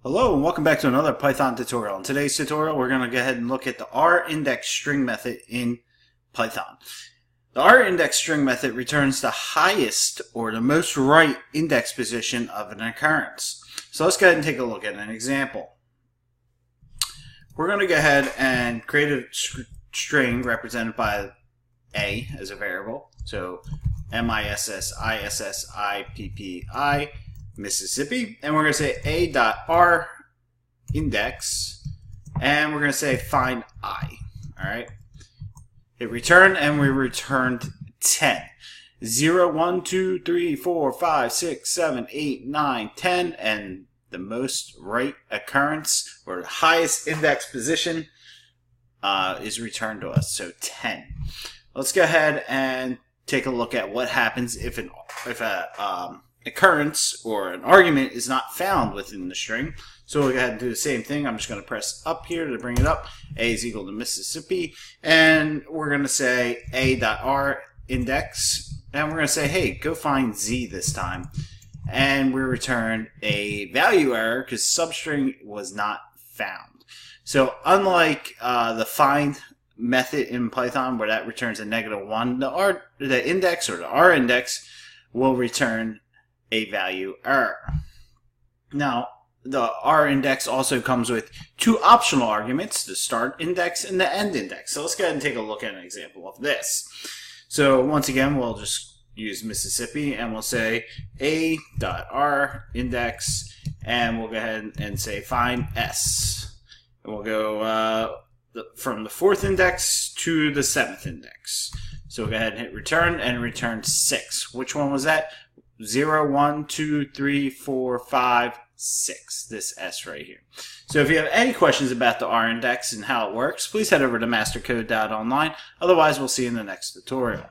Hello and welcome back to another Python tutorial. In today's tutorial we're going to go ahead and look at the Rindex String Method in Python. The Rindex String Method returns the highest or the most right index position of an occurrence. So let's go ahead and take a look at an example. We're going to go ahead and create a string represented by A as a variable. So MISSISSIPPI Mississippi, and we're going to say a.rIndex, and we're going to say find I. Alright, hit return, and we returned 10. 0, 1, 2, 3, 4, 5, 6, 7, 8, 9, 10, and the most right occurrence or the highest index position is returned to us, so 10. Let's go ahead and take a look at what happens if a occurrence or an argument is not found within the string. So we'll go ahead and do the same thing. I'm just going to press up here to bring it up. A is equal to Mississippi, and we're going to say a.rIndex, and we're going to say, hey, go find Z this time, and we return a value error because substring was not found. So unlike the find method in Python where that returns a -1, the index or the rIndex will return a value error. Now, the rIndex also comes with two optional arguments, the start index and the end index. So let's go ahead and take a look at an example of this. So once again, we'll just use Mississippi and we'll say a.rIndex, and we'll go ahead and say find S. And we'll go from the 4th index to the 7th index. So we'll go ahead and hit return, and return 6. Which one was that? 0, 1, 2, 3, 4, 5, 6. This S right here. So if you have any questions about the rIndex and how it works, please head over to mastercode.online. Otherwise, we'll see you in the next tutorial.